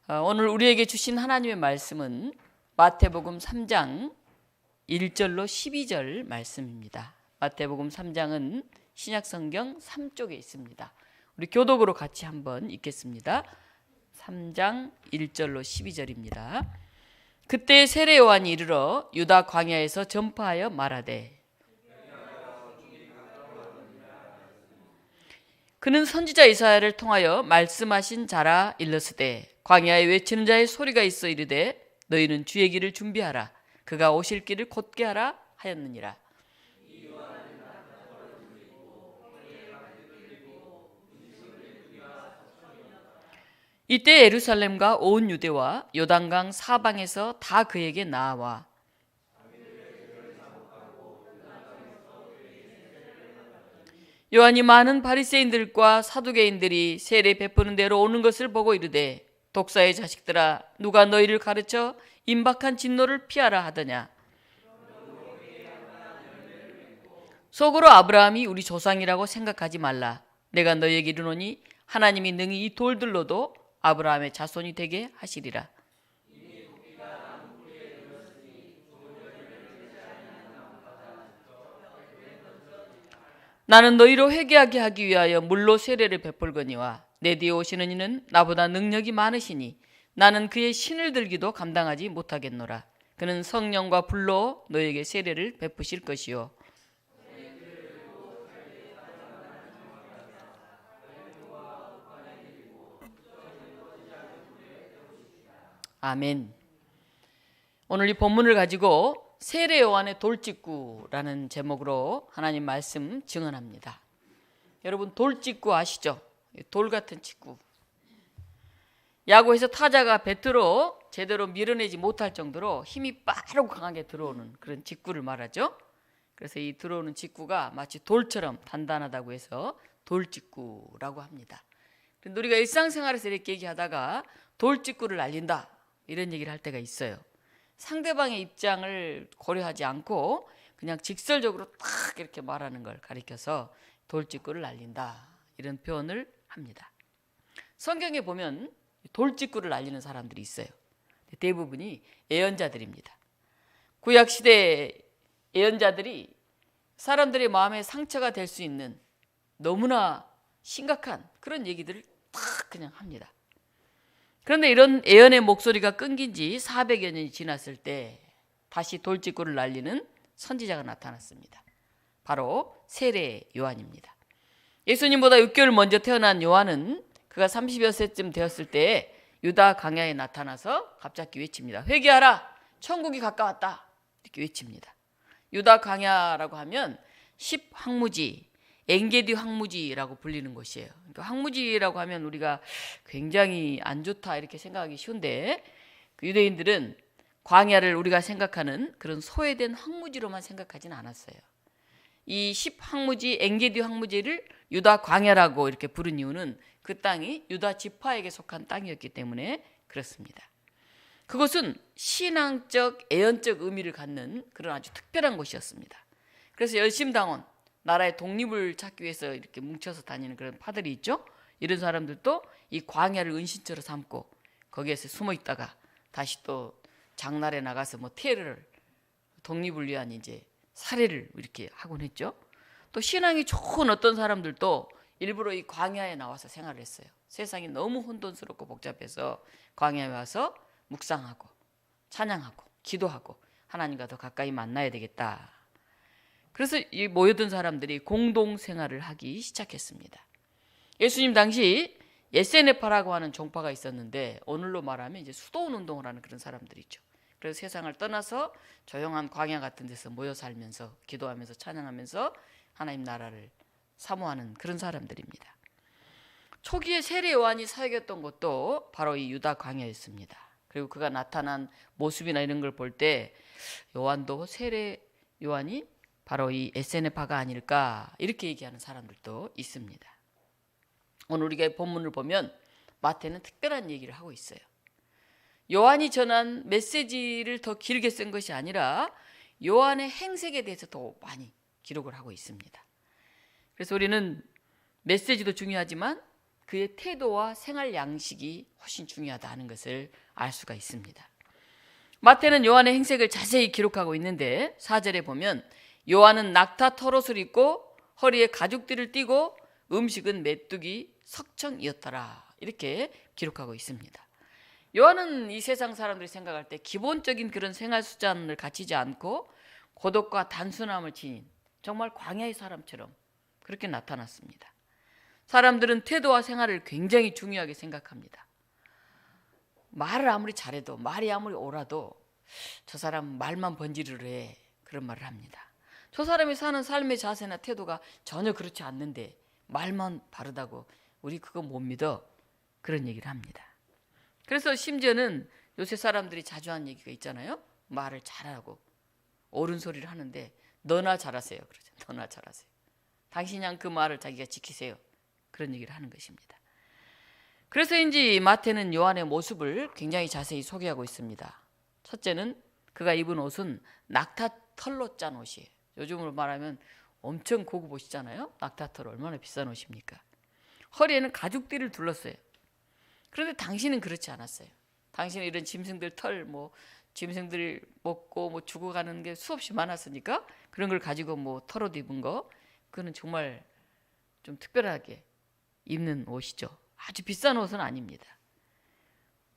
오늘 우리에게 주신 하나님의 말씀은 마태복음 3장 1절로 12절 말씀입니다. 마태복음 3장은 신약성경 3쪽에 있습니다. 우리 교독으로 같이 한번 읽겠습니다. 3장 1절로 12절입니다. 그때 세례 요한이 이르러 유다 광야에서 전파하여 말하되 그는 선지자 이사야를 통하여 말씀하신 자라 일렀으되 광야에 외치는 자의 소리가 있어 이르되 너희는 주의 길을 준비하라 그가 오실 길을 곧게 하라 하였느니라. 이때 예루살렘과 온 유대와 요단강 사방에서 다 그에게 나와 요한이 많은 바리새인들과 사두개인들이 세례 베푸는 대로 오는 것을 보고 이르되 독사의 자식들아 누가 너희를 가르쳐 임박한 진노를 피하라 하더냐. 속으로 아브라함이 우리 조상이라고 생각하지 말라. 내가 너희에게 이르노니 하나님이 능히 이 돌들로도 아브라함의 자손이 되게 하시리라. 나는 너희로 회개하게 하기 위하여 물로 세례를 베풀거니와 내 뒤에 오시는 이는 나보다 능력이 많으시니 나는 그의 신을 들기도 감당하지 못하겠노라. 그는 성령과 불로 너희에게 세례를 베푸실 것이요. 아멘. 오늘 이 본문을 가지고 세례 요한의 돌직구라는 제목으로 하나님 말씀 증언합니다. 여러분 돌직구 아시죠? 돌 같은 직구. 야구에서 타자가 배트로 제대로 밀어내지 못할 정도로 힘이 빠르고 강하게 들어오는 그런 직구를 말하죠. 그래서 이 들어오는 직구가 마치 돌처럼 단단하다고 해서 돌직구라고 합니다. 그런데 우리가 일상생활에서 이렇게 얘기하다가 돌직구를 날린다 이런 얘기를 할 때가 있어요. 상대방의 입장을 고려하지 않고 그냥 직설적으로 딱 이렇게 말하는 걸 가리켜서 돌직구를 날린다 이런 표현을 합니다. 성경에 보면 돌직구를 날리는 사람들이 있어요. 대부분이 예언자들입니다. 구약시대 예언자들이 사람들의 마음에 상처가 될 수 있는 너무나 심각한 그런 얘기들을 딱 그냥 합니다. 그런데 이런 예언의 목소리가 끊긴 지 400여 년이 지났을 때 다시 돌직구를 날리는 선지자가 나타났습니다. 바로 세례 요한입니다. 예수님보다 6개월 먼저 태어난 요한은 그가 30여 세쯤 되었을 때 유다 광야에 나타나서 갑자기 외칩니다. 회개하라! 천국이 가까웠다! 이렇게 외칩니다. 유다 광야라고 하면 10황무지, 엔게디 황무지라고 불리는 곳이에요. 그러니까 황무지라고 하면 우리가 굉장히 안 좋다 이렇게 생각하기 쉬운데 그 유대인들은 광야를 우리가 생각하는 그런 소외된 황무지로만 생각하지는 않았어요. 이 10황무지, 엔게디 황무지를 유다 광야라고 이렇게 부른 이유는 그 땅이 유다 지파에게 속한 땅이었기 때문에 그렇습니다. 그것은 신앙적, 예언적 의미를 갖는 그런 아주 특별한 곳이었습니다. 그래서 열심당원, 나라의 독립을 찾기 위해서 이렇게 뭉쳐서 다니는 그런 파들이 있죠. 이런 사람들도 이 광야를 은신처로 삼고 거기에서 숨어 있다가 다시 또 장날에 나가서 뭐 테러를 독립을 위한 이제 살해를 이렇게 하곤 했죠. 또 신앙이 좋은 어떤 사람들도 일부러 이 광야에 나와서 생활을 했어요. 세상이 너무 혼돈스럽고 복잡해서 광야에 와서 묵상하고 찬양하고 기도하고 하나님과 더 가까이 만나야 되겠다. 그래서 이 모여든 사람들이 공동생활을 하기 시작했습니다. 예수님 당시 에세네파라고 하는 종파가 있었는데 오늘로 말하면 이제 수도원 운동을 하는 그런 사람들이죠. 그래서 세상을 떠나서 조용한 광야 같은 데서 모여 살면서 기도하면서 찬양하면서 하나님 나라를 사모하는 그런 사람들입니다. 초기에 세례 요한이 사역했던 곳도 바로 이 유다 광야였습니다. 그리고 그가 나타난 모습이나 이런 걸 볼 때 요한도 세례 요한이 바로 이 에세네파가 아닐까 이렇게 얘기하는 사람들도 있습니다. 오늘 우리가 본문을 보면 마태는 특별한 얘기를 하고 있어요. 요한이 전한 메시지를 더 길게 쓴 것이 아니라 요한의 행색에 대해서 더 많이 기록을 하고 있습니다. 그래서 우리는 메시지도 중요하지만 그 그의 태도와 생활 양식이 훨씬 중요하다 하는 것을 알 수가 있습니다. 마태는 요한의 행색을 자세히 기록하고 있는데 4절에 보면 요한은 낙타 털옷을 입고 허리에 가죽띠를 띠고 음식은 메뚜기 석청이었더라, 이렇게 기록하고 있습니다. 요한은 이 세상 사람들이 생각할 때 기본적인 그런 생활 수단을 갖추지 않고 고독과 단순함을 지닌 정말 광야의 사람처럼 그렇게 나타났습니다. 사람들은 태도와 생활을 굉장히 중요하게 생각합니다. 말을 아무리 잘해도, 말이 아무리 옳아도 저 사람 말만 번지르르 해, 그런 말을 합니다. 저 사람이 사는 삶의 자세나 태도가 전혀 그렇지 않는데 말만 바르다고 우리 그거 못 믿어, 그런 얘기를 합니다. 그래서 심지어는 요새 사람들이 자주 하는 얘기가 있잖아요. 말을 잘하고 옳은 소리를 하는데 너나 잘하세요, 그러죠. 너나 잘하세요. 당신이 그 말을 자기가 지키세요, 그런 얘기를 하는 것입니다. 그래서인지 마태는 요한의 모습을 굉장히 자세히 소개하고 있습니다. 첫째는 그가 입은 옷은 낙타 털로 짠 옷이에요. 요즘으로 말하면 엄청 고급 옷이잖아요. 낙타 털 얼마나 비싼 옷입니까? 허리에는 가죽띠를 둘렀어요. 그런데 당신은 그렇지 않았어요. 당신은 이런 짐승들 털, 짐승들 먹고 죽어가는 게 수없이 많았으니까 그런 걸 가지고 털옷 입은 거, 그거는 정말 좀 특별하게 입는 옷이죠. 아주 비싼 옷은 아닙니다.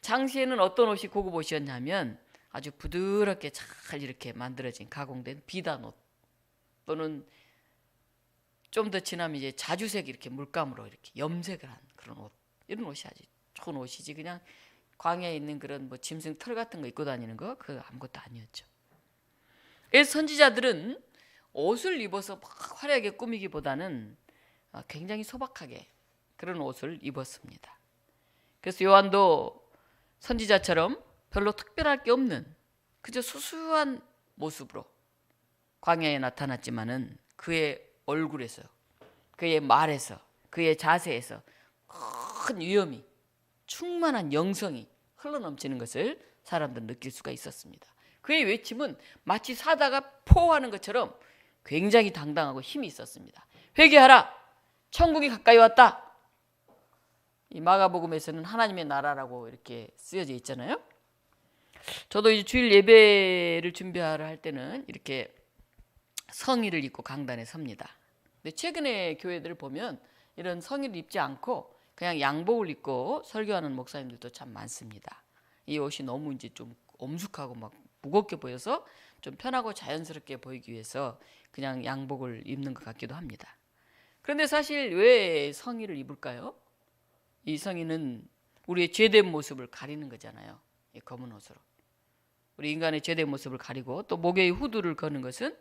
당시에는 어떤 옷이 고급 옷이었냐면 아주 부드럽게 잘 이렇게 만들어진 가공된 비단 옷, 또는 좀 더 지나면 이제 자주색 이렇게 물감으로 이렇게 염색을 한 그런 옷, 이런 옷이 아주 좋은 옷이지 그냥 광야에 있는 그런 짐승 털 같은 거 입고 다니는 거, 그거 아무것도 아니었죠. 그래서 선지자들은 옷을 입어서 막 화려하게 꾸미기보다는 굉장히 소박하게 그런 옷을 입었습니다. 그래서 요한도 선지자처럼 별로 특별할 게 없는 그저 수수한 모습으로 광야에 나타났지만은 그의 얼굴에서, 그의 말에서, 그의 자세에서 큰 위엄이, 충만한 영성이 흘러넘치는 것을 사람들은 느낄 수가 있었습니다. 그의 외침은 마치 사자가 포하는 것처럼 굉장히 당당하고 힘이 있었습니다. 회개하라, 천국이 가까이 왔다. 이 마가복음에서는 하나님의 나라라고 이렇게 쓰여져 있잖아요. 저도 이제 주일 예배를 준비하러 할 때는 이렇게 성의를 입고 강단에 섭니다. 근데 최근에 교회들을 보면 이런 성의를 입지 않고 그냥 양복을 입고 설교하는 목사님들도 참 많습니다. 이 옷이 너무 이제 좀 엄숙하고 막 무겁게 보여서 좀 편하고 자연스럽게 보이기 위해서 그냥 양복을 입는 것 같기도 합니다. 그런데 사실 왜 성의를 입을까요? 이 성의는 우리의 죄된 모습을 가리는 거잖아요. 이 검은 옷으로 우리 인간의 죄된 모습을 가리고, 또 목에 후두를 거는 것은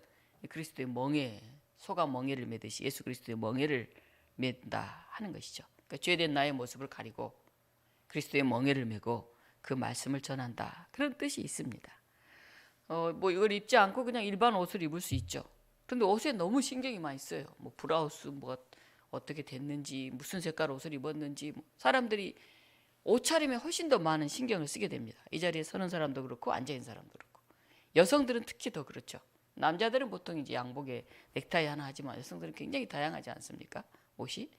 그리스도의 멍에, 소가 멍에를 매듯이 예수 그리스도의 멍에를 맨다 하는 것이죠. 그러니까 죄된 나의 모습을 가리고 그리스도의 멍에를 메고 그 말씀을 전한다, 그런 뜻이 있습니다. 이걸 입지 않고 그냥 일반 옷을 입을 수 있죠. 그런데 옷에 너무 신경이 많이 써요. 브라우스 어떻게 됐는지, 무슨 색깔 옷을 입었는지, 사람들이 옷차림에 훨씬 더 많은 신경을 쓰게 됩니다. 이 자리에 서는 사람도 그렇고 앉아있는 사람도 그렇고, 여성들은 특히 더 그렇죠. 남자들은 보통 이제 양복에 넥타이 하나 하지만 여성들은 굉장히 다양하지 않습니까? 옷이.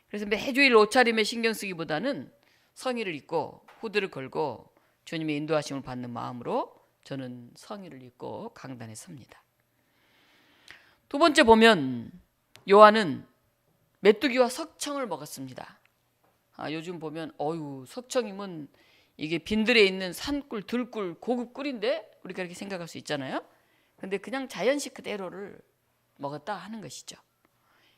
그래서 매주일 옷차림에 신경 쓰기보다는 성의를 입고 후드를 걸고 주님의 인도하심을 받는 마음으로 저는 성의를 입고 강단에 섭니다. 두 번째 보면 요한은 메뚜기와 석청을 먹었습니다. 요즘 보면 석청이면 이게 빈들에 있는 산꿀, 들꿀, 고급 꿀인데 우리가 이렇게 생각할 수 있잖아요. 근데 그냥 자연식 그대로를 먹었다 하는 것이죠.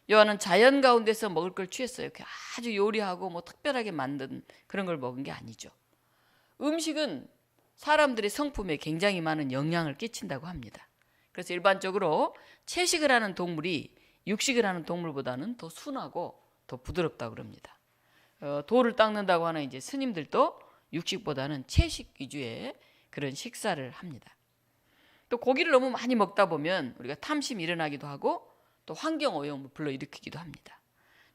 요한은 자연 가운데서 먹을 걸 취했어요. 이렇게 아주 요리하고 특별하게 만든 그런 걸 먹은 게 아니죠. 음식은 사람들의 성품에 굉장히 많은 영향을 끼친다고 합니다. 그래서 일반적으로 채식을 하는 동물이 육식을 하는 동물보다는 더 순하고 더 부드럽다고 그럽니다. 돌을 닦는다고 하는 이제 스님들도 육식보다는 채식 위주의 그런 식사를 합니다. 또 고기를 너무 많이 먹다 보면 우리가 탐심이 일어나기도 하고 또 환경오염을 불러일으키기도 합니다.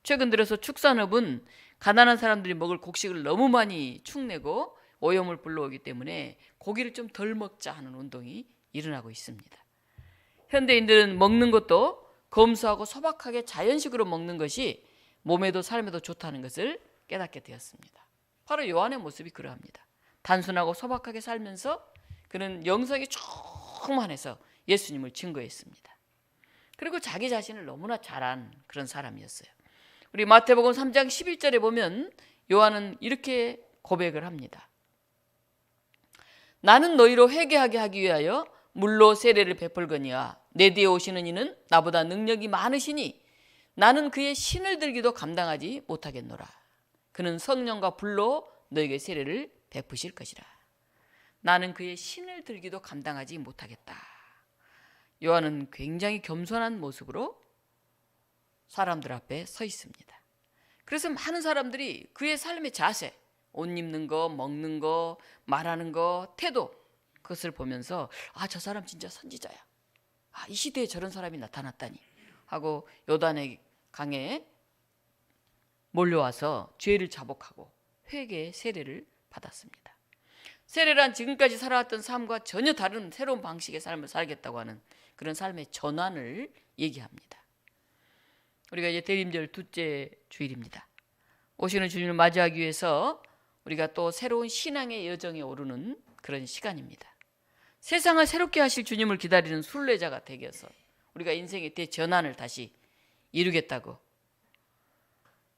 최근 들어서 축산업은 가난한 사람들이 먹을 곡식을 너무 많이 축내고 오염을 불러오기 때문에 고기를 좀 덜 먹자 하는 운동이 일어나고 있습니다. 현대인들은 먹는 것도 검소하고 소박하게 자연식으로 먹는 것이 몸에도 삶에도 좋다는 것을 깨닫게 되었습니다. 바로 요한의 모습이 그러합니다. 단순하고 소박하게 살면서 그는 영성이 충만해서 예수님을 증거했습니다. 그리고 자기 자신을 너무나 잘한 그런 사람이었어요. 우리 마태복음 3장 11절에 보면 요한은 이렇게 고백을 합니다. 나는 너희로 회개하게 하기 위하여 물로 세례를 베풀거니와 내 뒤에 오시는 이는 나보다 능력이 많으시니 나는 그의 신을 들기도 감당하지 못하겠노라. 그는 성령과 불로 너에게 세례를 베푸실 것이라. 나는 그의 신을 들기도 감당하지 못하겠다. 요한은 굉장히 겸손한 모습으로 사람들 앞에 서 있습니다. 그래서 많은 사람들이 그의 삶의 자세, 옷 입는 거, 먹는 거, 말하는 거, 태도, 그것을 보면서 저 사람 진짜 선지자야. 이 시대에 저런 사람이 나타났다니 하고 요단의 강에 몰려와서 죄를 자복하고 회개의 세례를 받았습니다. 세례란 지금까지 살아왔던 삶과 전혀 다른 새로운 방식의 삶을 살겠다고 하는 그런 삶의 전환을 얘기합니다. 우리가 이제 대림절 둘째 주일입니다. 오시는 주님을 맞이하기 위해서 우리가 또 새로운 신앙의 여정에 오르는 그런 시간입니다. 세상을 새롭게 하실 주님을 기다리는 순례자가 되어서 우리가 인생의 대전환을 다시 이루겠다고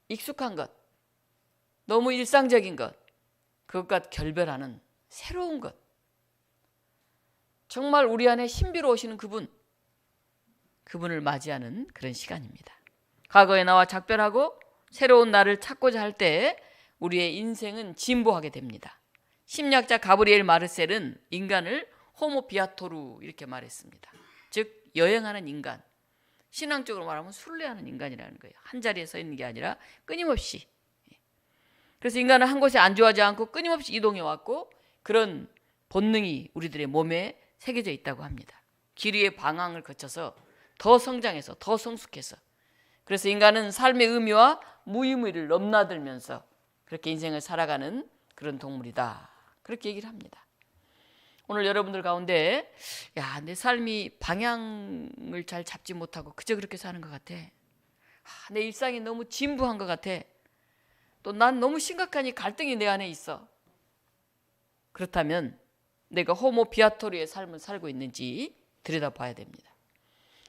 익숙한 것, 너무 일상적인 것, 그것과 결별하는 새로운 것, 정말 우리 안에 신비로우시는 그분을 맞이하는 그런 시간입니다. 과거의 나와 작별하고 새로운 나를 찾고자 할 때 우리의 인생은 진보하게 됩니다. 심리학자 가브리엘 마르셀은 인간을 호모 비아토루 이렇게 말했습니다. 즉 여행하는 인간, 신앙적으로 말하면 순례하는 인간이라는 거예요. 한 자리에 서 있는 게 아니라 끊임없이. 그래서 인간은 한 곳에 안주하지 않고 끊임없이 이동해 왔고 그런 본능이 우리들의 몸에 새겨져 있다고 합니다. 기류의 방황을 거쳐서 더 성장해서 더 성숙해서, 그래서 인간은 삶의 의미와 무의미를 넘나들면서 그렇게 인생을 살아가는 그런 동물이다, 그렇게 얘기를 합니다. 오늘 여러분들 가운데 내 삶이 방향을 잘 잡지 못하고 그저 그렇게 사는 것 같아, 내 일상이 너무 진부한 것 같아, 또 난 너무 심각하니 갈등이 내 안에 있어. 그렇다면 내가 호모 비아토리의 삶을 살고 있는지 들여다봐야 됩니다.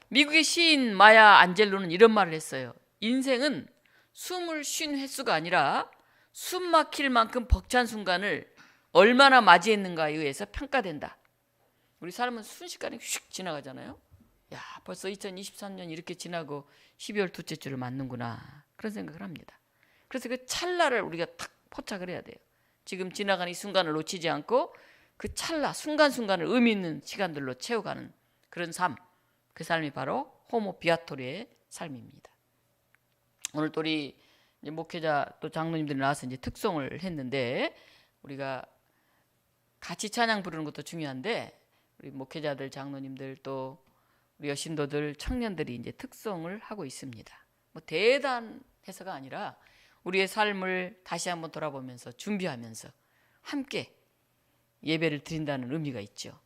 미국의 시인 마야 안젤로는 이런 말을 했어요. 인생은 숨을 쉰 횟수가 아니라 숨 막힐 만큼 벅찬 순간을 얼마나 맞이했는가에 의해서 평가된다. 우리 삶은 순식간에 휙 지나가잖아요. 벌써 2023년 이렇게 지나고 12월 둘째 주를 맞는구나, 그런 생각을 합니다. 그래서 그 찰나를 우리가 탁 포착을 해야 돼요. 지금 지나가는 이 순간을 놓치지 않고 그 찰나, 순간순간을 의미 있는 시간들로 채워가는 그런 삶, 그 삶이 바로 호모 비아토리의 삶입니다. 오늘 또 우리 목회자 또 장로님들이 나와서 이제 특송을 했는데, 우리가 같이 찬양 부르는 것도 중요한데 우리 목회자들, 장로님들, 또 우리 여신도들, 청년들이 이제 특송을 하고 있습니다. 뭐 대단해서가 아니라 우리의 삶을 다시 한번 돌아보면서 준비하면서 함께 예배를 드린다는 의미가 있죠.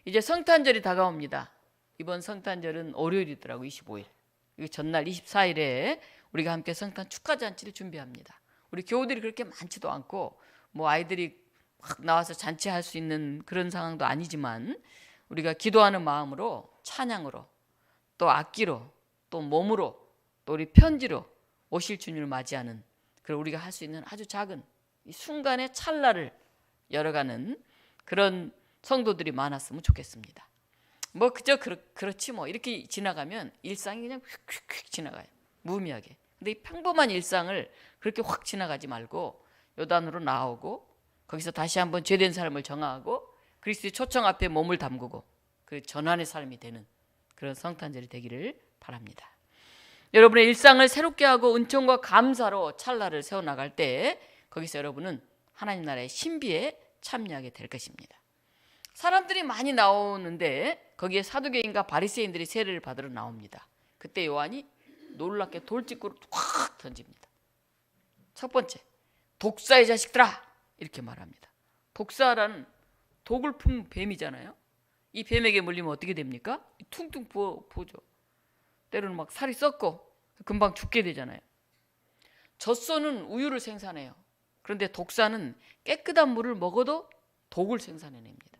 이제 성탄절이 다가옵니다. 이번 성탄절은 월요일이더라고, 25일. 전날 24일에 우리가 함께 성탄 축하잔치를 준비합니다. 우리 교우들이 그렇게 많지도 않고 뭐 아이들이 막 나와서 잔치할 수 있는 그런 상황도 아니지만 우리가 기도하는 마음으로, 찬양으로, 또 악기로, 또 몸으로, 또 우리 편지로 오실 주님을 맞이하는, 그리고 우리가 할 수 있는 아주 작은 이 순간의 찰나를 열어가는 그런 성도들이 많았으면 좋겠습니다. 뭐 그저 그렇지 뭐 이렇게 지나가면 일상이 그냥 휙휙휙 지나가요, 무의미하게. 근데 이 평범한 일상을 그렇게 확 지나가지 말고 요단으로 나오고 거기서 다시 한번 죄된 삶을 정하고 그리스도의 초청 앞에 몸을 담그고 그 전환의 삶이 되는 그런 성탄절이 되기를 바랍니다. 여러분의 일상을 새롭게 하고 은총과 감사로 찰나를 세워나갈 때 거기서 여러분은 하나님 나라의 신비에 참여하게 될 것입니다. 사람들이 많이 나오는데 거기에 사두개인과 바리새인들이 세례를 받으러 나옵니다. 그때 요한이 놀랍게 돌직구를 확 던집니다. 첫 번째, 독사의 자식들아, 이렇게 말합니다. 독사라는 독을 품 뱀이잖아요. 이 뱀에게 물리면 어떻게 됩니까? 퉁퉁 부어죠. 때로는 막 살이 썩고 금방 죽게 되잖아요. 젖소는 우유를 생산해요. 그런데 독사는 깨끗한 물을 먹어도 독을 생산해냅니다.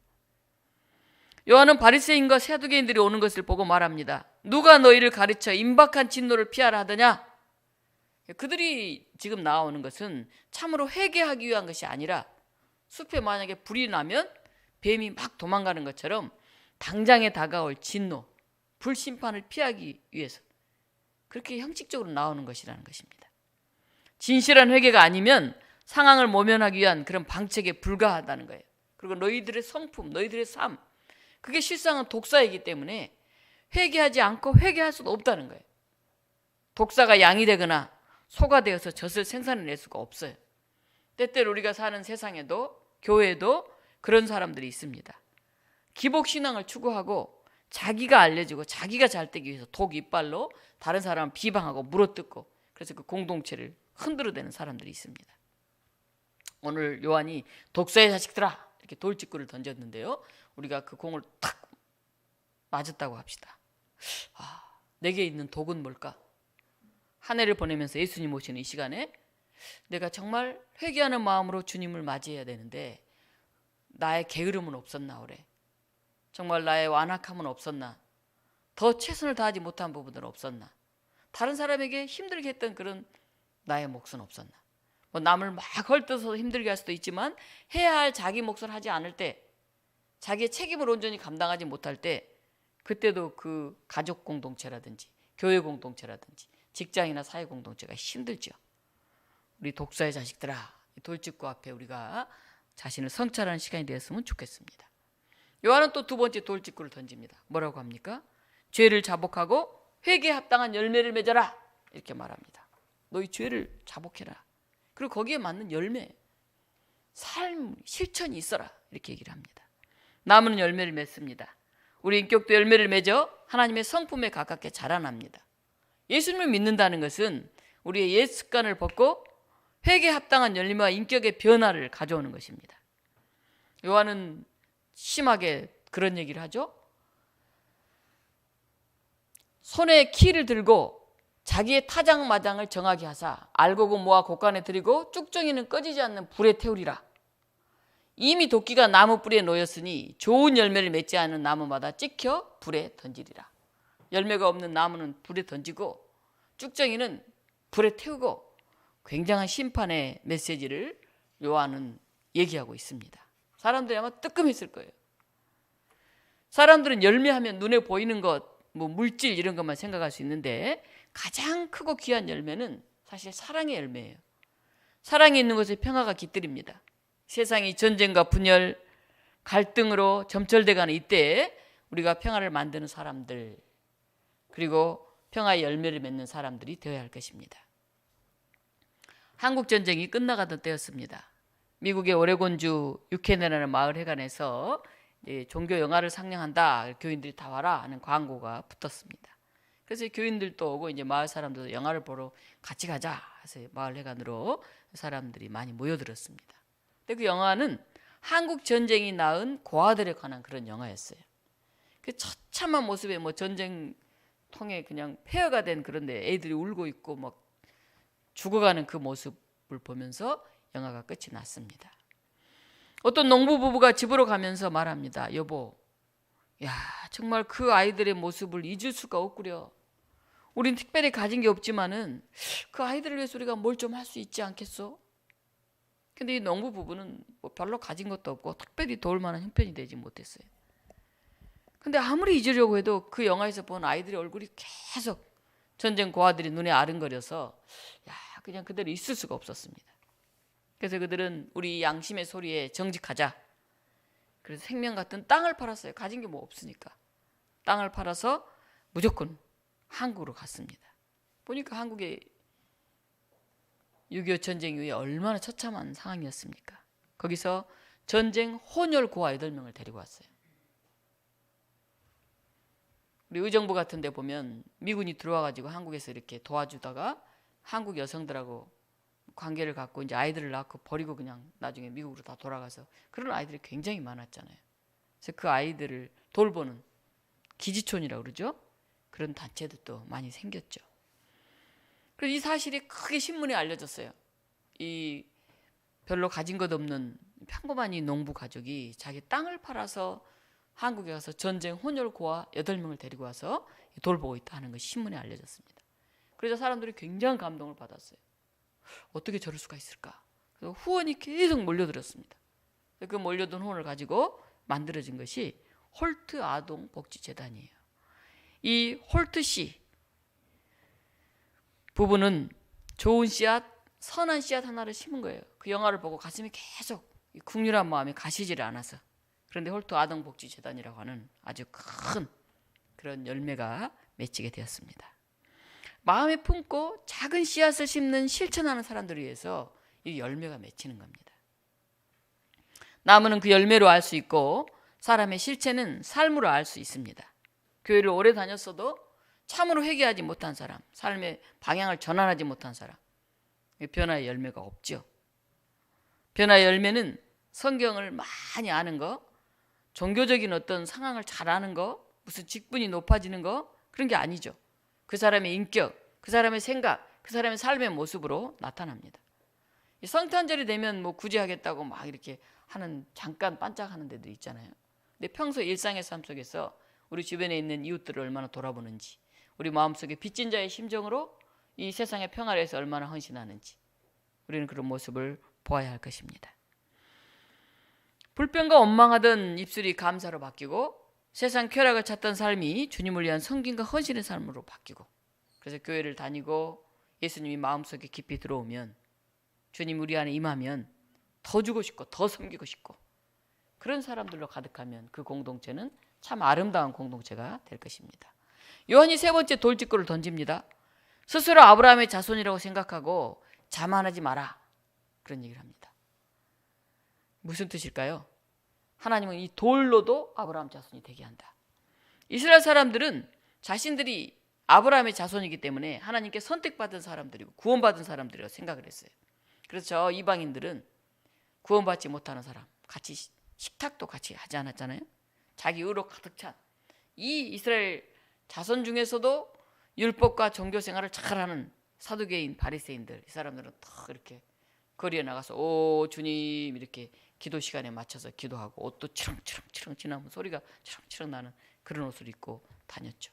요한은 바리새인과 사두개인들이 오는 것을 보고 말합니다. 누가 너희를 가르쳐 임박한 진노를 피하라 하더냐? 그들이 지금 나오는 것은 참으로 회개하기 위한 것이 아니라 숲에 만약에 불이 나면 뱀이 막 도망가는 것처럼 당장에 다가올 진노, 불심판을 피하기 위해서 그렇게 형식적으로 나오는 것이라는 것입니다. 진실한 회개가 아니면 상황을 모면하기 위한 그런 방책에 불과하다는 거예요. 그리고 너희들의 성품, 너희들의 삶, 그게 실상은 독사이기 때문에 회개하지 않고 회개할 수도 없다는 거예요. 독사가 양이 되거나 소가 되어서 젖을 생산해낼 수가 없어요. 때때로 우리가 사는 세상에도 교회에도 그런 사람들이 있습니다. 기복신앙을 추구하고 자기가 알려지고 자기가 잘 되기 위해서 독 이빨로 다른 사람을 비방하고 물어뜯고 그래서 그 공동체를 흔들어대는 사람들이 있습니다. 오늘 요한이 독사의 자식들아 이렇게 돌직구를 던졌는데요. 우리가 그 공을 탁 맞았다고 합시다. 내게 있는 독은 뭘까? 한 해를 보내면서 예수님 오시는 이 시간에 내가 정말 회개하는 마음으로 주님을 맞이해야 되는데 나의 게으름은 없었나 올해? 정말 나의 완악함은 없었나? 더 최선을 다하지 못한 부분은 없었나? 다른 사람에게 힘들게 했던 그런 나의 몫은 없었나? 뭐 남을 막 헐뜯어서 힘들게 할 수도 있지만 해야 할 자기 몫을 하지 않을 때 자기의 책임을 온전히 감당하지 못할 때 그때도 그 가족 공동체라든지 교회 공동체라든지 직장이나 사회 공동체가 힘들죠. 우리 독사의 자식들아, 돌직구 앞에 우리가 자신을 성찰하는 시간이 되었으면 좋겠습니다. 요한은 또 두 번째 돌직구를 던집니다. 뭐라고 합니까? 죄를 자복하고 회개에 합당한 열매를 맺어라 이렇게 말합니다. 너희 죄를 자복해라. 그리고 거기에 맞는 열매, 삶, 실천이 있어라 이렇게 얘기를 합니다. 나무는 열매를 맺습니다. 우리 인격도 열매를 맺어 하나님의 성품에 가깝게 자라납니다. 예수님을 믿는다는 것은 우리의 옛 습관을 벗고 회개에 합당한 열매와 인격의 변화를 가져오는 것입니다. 요한은 심하게 그런 얘기를 하죠. 손에 키를 들고 자기의 타작마당을 정하게 하사 알곡은 모아 곳간에 들이고 쭉정이는 꺼지지 않는 불에 태우리라. 이미 도끼가 나무 뿌리에 놓였으니 좋은 열매를 맺지 않은 나무마다 찍혀 불에 던지리라. 열매가 없는 나무는 불에 던지고 쭉정이는 불에 태우고 굉장한 심판의 메시지를 요한은 얘기하고 있습니다. 사람들이 아마 뜨끔했을 거예요. 사람들은 열매하면 눈에 보이는 것, 뭐 물질 이런 것만 생각할 수 있는데 가장 크고 귀한 열매는 사실 사랑의 열매예요. 사랑이 있는 곳에 평화가 깃들입니다. 세상이 전쟁과 분열, 갈등으로 점철돼가는 이때에 우리가 평화를 만드는 사람들 그리고 평화의 열매를 맺는 사람들이 되어야 할 것입니다. 한국전쟁이 끝나가던 때였습니다. 미국의 오레곤주 유케네라는 마을 해관에서 종교 영화를 상영한다. 교인들이 다 와라 하는 광고가 붙었습니다. 그래서 교인들도 오고 이제 마을 사람들도 영화를 보러 같이 가자 해서 마을 해관으로 사람들이 많이 모여들었습니다. 근데 그 영화는 한국 전쟁이 낳은 고아들에 관한 그런 영화였어요. 그 처참한 모습에 뭐 전쟁통에 그냥 폐허가 된 그런데 애들이 울고 있고 막 죽어가는 그 모습을 보면서 영화가 끝이 났습니다. 어떤 농부 부부가 집으로 가면서 말합니다. 여보, 야 정말 그 아이들의 모습을 잊을 수가 없구려. 우린 특별히 가진 게 없지만은 그 아이들을 위해서 우리가 뭘 좀 할 수 있지 않겠어? 근데 이 농부 부부는 뭐 별로 가진 것도 없고 특별히 도울 만한 형편이 되지 못했어요. 근데 아무리 잊으려고 해도 그 영화에서 본 아이들의 얼굴이 계속 전쟁 고아들이 눈에 아른거려서 그냥 그대로 있을 수가 없었습니다. 그래서 그들은 우리 양심의 소리에 정직하자. 그래서 생명 같은 땅을 팔았어요. 가진 게 뭐 없으니까. 땅을 팔아서 무조건 한국으로 갔습니다. 보니까 한국의 6.25 전쟁 이후에 얼마나 처참한 상황이었습니까? 거기서 전쟁 혼혈 고아 8명을 데리고 왔어요. 우리 의정부 같은 데 보면 미군이 들어와가지고 한국에서 이렇게 도와주다가 한국 여성들하고 관계를 갖고 이제 아이들을 낳고 버리고 그냥 나중에 미국으로 다 돌아가서 그런 아이들이 굉장히 많았잖아요. 그래서 그 아이들을 돌보는 기지촌이라고 그러죠. 그런 단체들도 많이 생겼죠. 그래서 이 사실이 크게 신문에 알려졌어요. 이 별로 가진 것 없는 평범한 이 농부 가족이 자기 땅을 팔아서 한국에 가서 전쟁 혼혈고아 8명을 데리고 와서 돌보고 있다 하는 것이 신문에 알려졌습니다. 그래서 사람들이 굉장한 감동을 받았어요. 어떻게 저럴 수가 있을까? 그래서 후원이 계속 몰려들었습니다. 그 몰려든 후원을 가지고 만들어진 것이 홀트 아동 복지재단이에요. 이 홀트 씨 부부는 좋은 씨앗, 선한 씨앗 하나를 심은 거예요. 그 영화를 보고 가슴이 계속 국률한 마음이 가시지를 않아서. 그런데 홀트 아동 복지재단이라고 하는 아주 큰 그런 열매가 맺히게 되었습니다. 마음에 품고 작은 씨앗을 심는 실천하는 사람들을 위해서 이 열매가 맺히는 겁니다. 나무는 그 열매로 알 수 있고 사람의 실체는 삶으로 알 수 있습니다. 교회를 오래 다녔어도 참으로 회개하지 못한 사람, 삶의 방향을 전환하지 못한 사람, 변화의 열매가 없죠. 변화의 열매는 성경을 많이 아는 거, 종교적인 어떤 상황을 잘 아는 거, 무슨 직분이 높아지는 거, 그런 게 아니죠. 그 사람의 인격, 그 사람의 생각, 그 사람의 삶의 모습으로 나타납니다. 성탄절이 되면 뭐 구제하겠다고 막 이렇게 하는, 잠깐 반짝하는 데도 있잖아요. 근데 평소 일상의 삶 속에서 우리 주변에 있는 이웃들을 얼마나 돌아보는지, 우리 마음속에 빚진 자의 심정으로 이 세상의 평화를 위해서 얼마나 헌신하는지, 우리는 그런 모습을 보아야 할 것입니다. 불평과 원망하던 입술이 감사로 바뀌고 세상 쾌락을 찾던 삶이 주님을 위한 섬김과 헌신의 삶으로 바뀌고, 그래서 교회를 다니고 예수님이 마음속에 깊이 들어오면, 주님 우리 안에 임하면 더 주고 싶고 더 섬기고 싶고, 그런 사람들로 가득하면 그 공동체는 참 아름다운 공동체가 될 것입니다. 요한이 3번째 돌직구를 던집니다. 스스로 아브라함의 자손이라고 생각하고 자만하지 마라, 그런 얘기를 합니다. 무슨 뜻일까요? 하나님은 이 돌로도 아브라함 자손이 되게 한다. 이스라엘 사람들은 자신들이 아브라함의 자손이기 때문에 하나님께 선택받은 사람들이고 구원받은 사람들이라고 생각을 했어요. 그래서 저 이방인들은 구원받지 못하는 사람, 같이 식탁도 같이 하지 않았잖아요. 자기 의로 가득 찬 이 이스라엘 자손 중에서도 율법과 종교 생활을 잘하는 사두개인 바리새인들, 이 사람들은 다 이렇게 거리에 나가서 오 주님 이렇게 기도 시간에 맞춰서 기도하고, 옷도 치렁치렁 지나면 소리가 치렁치렁 나는 그런 옷을 입고 다녔죠.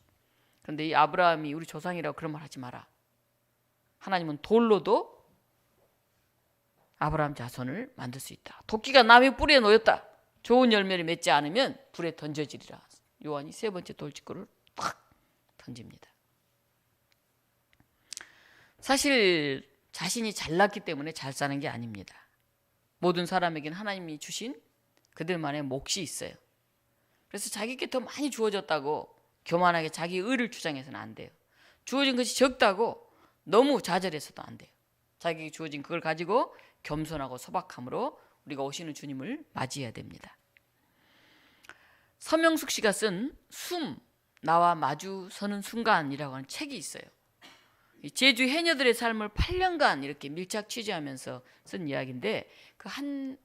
그런데 이 아브라함이 우리 조상이라고 그런 말 하지 마라. 하나님은 돌로도 아브라함 자손을 만들 수 있다. 도끼가 나무 뿌리에 놓였다. 좋은 열매를 맺지 않으면 불에 던져지리라. 요한이 3번째 돌직구를 탁 던집니다. 사실 자신이 잘났기 때문에 잘 사는 게 아닙니다. 모든 사람에게는 하나님이 주신 그들만의 몫이 있어요. 그래서 자기께 더 많이 주어졌다고 교만하게 자기 의를 주장해서는 안 돼요. 주어진 것이 적다고 너무 좌절해서도 안 돼요. 자기에게 주어진 그걸 가지고 겸손하고 소박함으로 우리가 오시는 주님을 맞이해야 됩니다. 서명숙 씨가 쓴 숨, 나와 마주 서는 순간이라고 하는 책이 있어요. 제주 해녀들의 삶을 8년간 이렇게 밀착 취재하면서 쓴 이야기인데, 그 한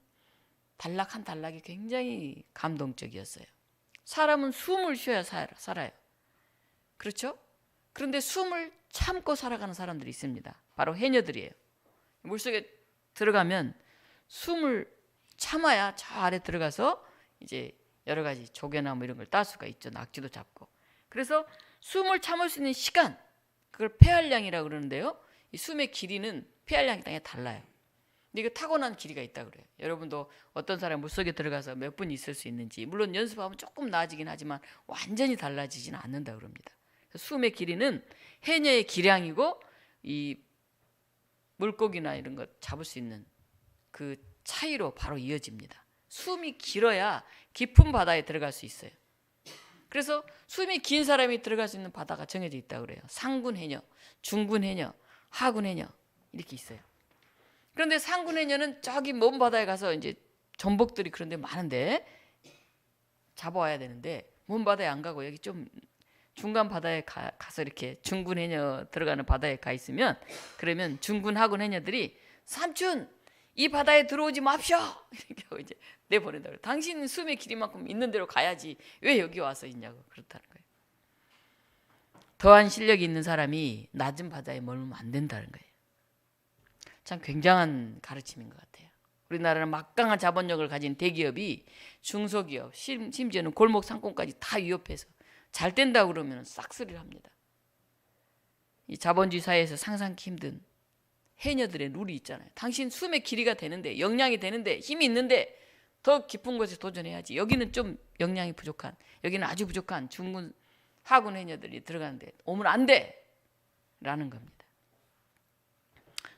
단락 한 단락이 굉장히 감동적이었어요. 사람은 숨을 쉬어야 살아요. 그렇죠? 그런데 숨을 참고 살아가는 사람들이 있습니다. 바로 해녀들이에요. 물속에 들어가면 숨을 참아야 저 아래 들어가서 이제 여러 가지 조개나 뭐 이런 걸 딸 수가 있죠. 낙지도 잡고. 그래서 숨을 참을 수 있는 시간, 그걸 폐활량이라고 그러는데요. 이 숨의 길이는 폐활량이 땅에 달라요. 근데 이거 타고난 길이가 있다고 그래요. 여러분도 어떤 사람 물속에 들어가서 몇 분 있을 수 있는지, 물론 연습하면 조금 나아지긴 하지만 완전히 달라지지는 않는다고 그럽니다. 숨의 길이는 해녀의 기량이고 이 물고기나 이런 것 잡을 수 있는 그 차이로 바로 이어집니다. 숨이 길어야 깊은 바다에 들어갈 수 있어요. 그래서 숨이 긴 사람이 들어갈 수 있는 바다가 정해져 있다고 그래요. 상군 해녀, 중군 해녀, 하군 해녀 이렇게 있어요. 그런데 상군 해녀는 저기 먼 바다에 가서 이제 전복들이 그런 데 많은데 잡아와야 되는데 먼 바다에 안 가고 여기 좀 중간 바다에 가서 이렇게 중군 해녀 들어가는 바다에 가 있으면, 그러면 중군 하군 해녀들이 삼촌 이 바다에 들어오지 맙쇼 이렇게 하고 이제 내보낸다 그래요. 당신 숨의 길이만큼 있는 대로 가야지 왜 여기 와서 있냐고, 그렇다는 거예요. 더한 실력이 있는 사람이 낮은 바다에 머물면 안 된다는 거예요. 참 굉장한 가르침인 것 같아요. 우리나라는 막강한 자본력을 가진 대기업이 중소기업, 심지어는 골목 상권까지 다 위협해서 잘 된다고 그러면 싹쓸이를 합니다. 이 자본주의 사회에서 상상하기 힘든 해녀들의 룰이 있잖아요. 당신 숨의 길이가 되는데, 역량이 되는데, 힘이 있는데 더 깊은 곳에 도전해야지. 여기는 좀 역량이 부족한, 여기는 아주 부족한 중군, 하군 해녀들이 들어가는데 오면 안 돼! 라는 겁니다.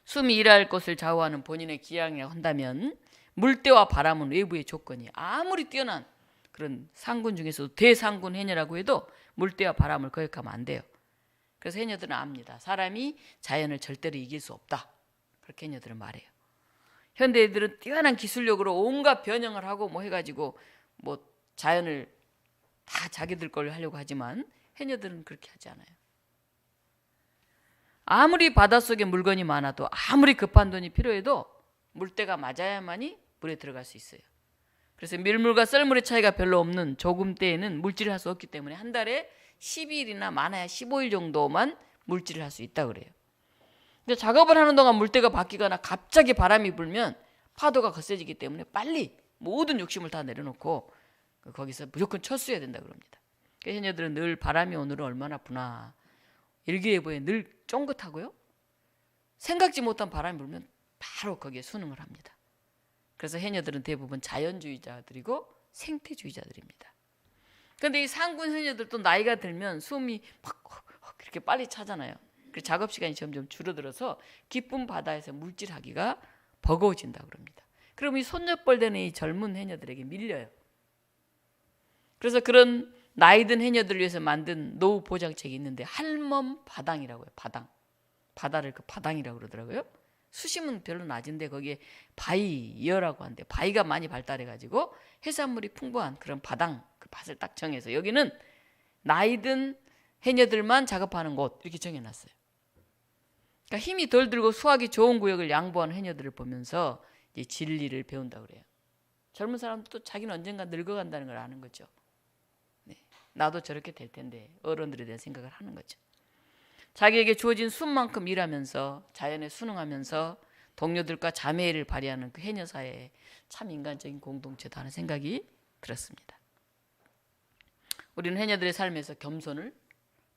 숨이 일할 것을 좌우하는 본인의 기량이라고 한다면 물때와 바람은 외부의 조건이 아무리 뛰어난 그런 상군 중에서도 대상군 해녀라고 해도 물때와 바람을 거역하면 안 돼요. 그래서 해녀들은 압니다. 사람이 자연을 절대로 이길 수 없다. 그렇게 해녀들은 말해요. 현대 애들은 뛰어난 기술력으로 온갖 변형을 하고 뭐 해가지고 뭐 자연을 다 자기들 걸로 하려고 하지만 해녀들은 그렇게 하지 않아요. 아무리 바닷속에 물건이 많아도 아무리 급한 돈이 필요해도 물때가 맞아야만이 물에 들어갈 수 있어요. 그래서 밀물과 썰물의 차이가 별로 없는 조금 때에는 물질을 할 수 없기 때문에 한 달에 12일이나 많아야 15일 정도만 물질을 할 수 있다고 그래요. 근데 작업을 하는 동안 물때가 바뀌거나 갑자기 바람이 불면 파도가 거세지기 때문에 빨리 모든 욕심을 다 내려놓고 거기서 무조건 철수해야 된다고 그럽니다. 해녀들은 늘 바람이 오늘은 얼마나 부나 일기예보에 늘 쫑긋하고요. 생각지 못한 바람이 불면 바로 거기에 순응을 합니다. 그래서 해녀들은 대부분 자연주의자들이고 생태주의자들입니다. 그런데 이 상군 해녀들도 나이가 들면 숨이 막 이렇게 빨리 차잖아요. 그래서 작업 시간이 점점 줄어들어서 깊은 바다에서 물질하기가 버거워진다고 그럽니다. 그럼 이 손녀뻘 되는 이 젊은 해녀들에게 밀려요. 그래서 그런 나이든 해녀들을 위해서 만든 노후 보장책이 있는데 할멈 바당이라고 해요. 바당. 바다를 그 바당이라고 그러더라고요. 수심은 별로 낮은데 거기에 바위여라고 하는데 바위가 많이 발달해가지고 해산물이 풍부한 그런 바당 그 밭을 딱 정해서 여기는 나이든 해녀들만 작업하는 곳 이렇게 정해놨어요. 그러니까 힘이 덜 들고 수확이 좋은 구역을 양보하는 해녀들을 보면서 이제 진리를 배운다고 그래요. 젊은 사람도 자기는 언젠가 늙어간다는 걸 아는 거죠. 나도 저렇게 될 텐데 어른들에 대한 생각을 하는 거죠. 자기에게 주어진 숨만큼 일하면서 자연에 순응하면서 동료들과 자매를 발휘하는 그 해녀사회에 참 인간적인 공동체다 하는 생각이 들었습니다. 우리는 해녀들의 삶에서 겸손을,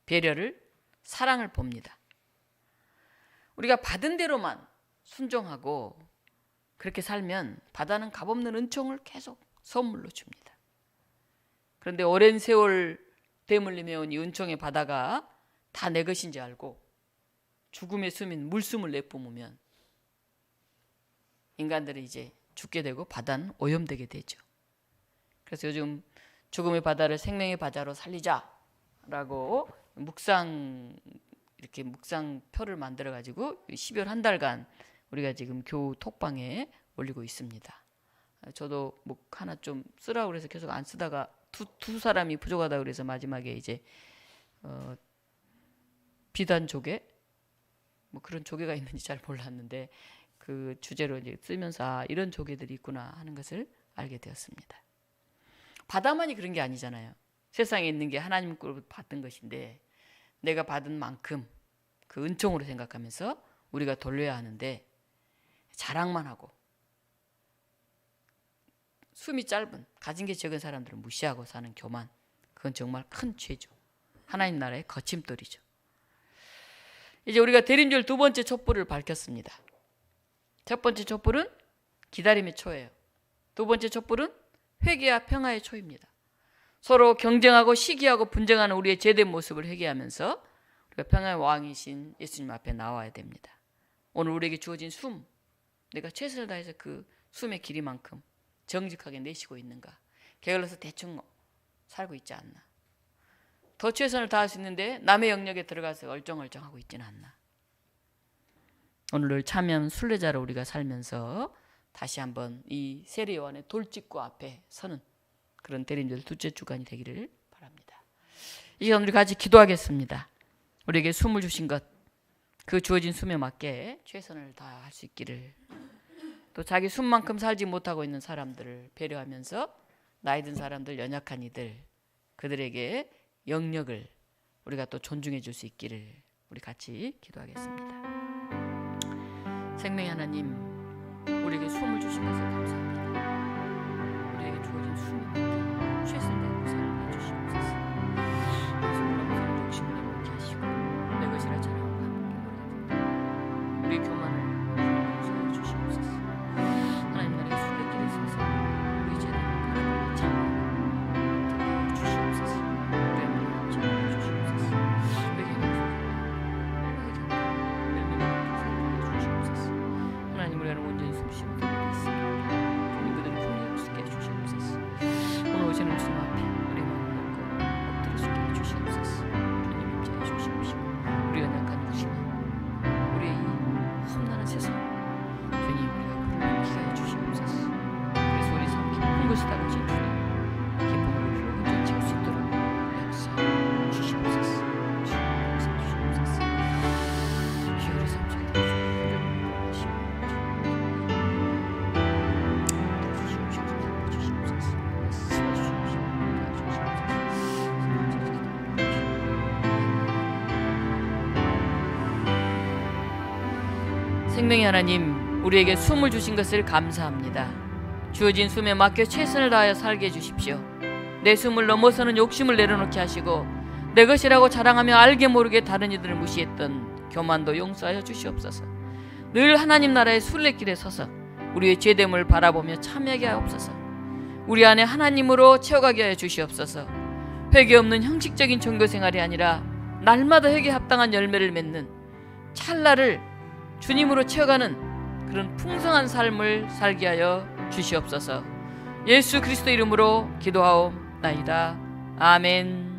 배려를, 사랑을 봅니다. 우리가 받은 대로만 순종하고 그렇게 살면 바다는 값없는 은총을 계속 선물로 줍니다. 그런데 오랜 세월 대물림해 온 이 은총의 바다가 다 내 것인지 알고 죽음의 숨인 물숨을 내뿜으면 인간들은 이제 죽게 되고 바다는 오염되게 되죠. 그래서 요즘 죽음의 바다를 생명의 바다로 살리자라고 이렇게 묵상표를 만들어 가지고 12월 한 달간 우리가 지금 교우 톡방에 올리고 있습니다. 저도 뭐 하나 좀 쓰라고 그래서 계속 안 쓰다가 두 사람이 부족하다고 그래서 마지막에 이제 비단 조개 뭐 그런 조개가 있는지 잘 몰랐는데 그 주제로 이제 쓰면서 이런 조개들이 있구나 하는 것을 알게 되었습니다. 바다만이 그런 게 아니잖아요. 세상에 있는 게 하나님으로부터 받은 것인데 내가 받은 만큼 그 은총으로 생각하면서 우리가 돌려야 하는데 자랑만 하고 숨이 짧은 가진 게 적은 사람들은 무시하고 사는 교만, 그건 정말 큰 죄죠. 하나님 나라의 거침돌이죠. 이제 우리가 대림절 두 번째 촛불을 밝혔습니다. 첫 번째 촛불은 기다림의 초예요. 두 번째 촛불은 회개와 평화의 초입니다. 서로 경쟁하고 시기하고 분쟁하는 우리의 죄된 모습을 회개하면서 우리가 평화의 왕이신 예수님 앞에 나와야 됩니다. 오늘 우리에게 주어진 숨, 내가 최선을 다해서 그 숨의 길이만큼 정직하게 내쉬고 있는가? 게을러서 대충 살고 있지 않나? 더 최선을 다할 수 있는데 남의 영역에 들어가서 얼쩡얼쩡하고 있지는 않나? 오늘 참여한 순례자로 우리가 살면서 다시 한번 이 세례 요한의 돌직구 앞에 서는 그런 대림절 둘째 주간이 되기를 바랍니다. 이 시간 우리 같이 기도하겠습니다. 우리에게 숨을 주신 것, 그 주어진 숨에 맞게 최선을 다할 수 있기를, 또 자기 숨만큼 살지 못하고 있는 사람들을 배려하면서 나이 든 사람들, 연약한 이들, 그들에게 영역을 우리가 또 존중해 줄 수 있기를 우리 같이 기도하겠습니다. 생명의 하나님, 우리에게 숨을 주신 것을 감사합니다. 우리에게 주어진 숨이 맞게 최선을 다하고 살게 주시옵소서. 성령의 욕심을 내놓게 하시고 내 것이라 자랑하고 함께 노래합니다. 우리 교만을 용서해 주시옵소서. 하나님 나라의 순례길에 서서 우리 죄를 바라보며 참여하게 주시옵소서. 우리의 마음을 참여해 주시옵소서. 우리에게 주시옵소서. 하나님, 우리는 온전히 숨쉬고 있습니다. 주님 그들을 풍요할 수 있게 해주시옵소서. 오늘 오시는 주님 앞에 우리 마음을 열고 엎드릴 수 있게 해주시옵소서. 주님 임재해 주시옵시고 우리 연약한 육신과 우리의 이 험난한 세상, 주님 우리가 그를 넘기게 해주시옵소서. 우리 소리 삼기 큰 것이 다루신 주님, 기쁨을 우리로 온전히 채울 수 있도록 역사해 주시옵소서. 주시옵소서. 우리 삼촌 생명의 하나님, 우리에게 숨을 주신 것을 감사합니다. 주어진 숨에 맡겨 최선을 다하여 살게 해주십시오. 내 숨을 넘어서는 욕심을 내려놓게 하시고 내 것이라고 자랑하며 알게 모르게 다른 이들을 무시했던 교만도 용서하여 주시옵소서. 늘 하나님 나라의 순례길에 서서 우리의 죄됨을 바라보며 참여하게 하옵소서. 우리 안에 하나님으로 채워가게 하여 주시옵소서. 회개 없는 형식적인 종교생활이 아니라 날마다 회개에 합당한 열매를 맺는 찰나를 주님으로 채워가는 그런 풍성한 삶을 살게 하여 주시옵소서. 예수 그리스도 이름으로 기도하옵나이다. 아멘.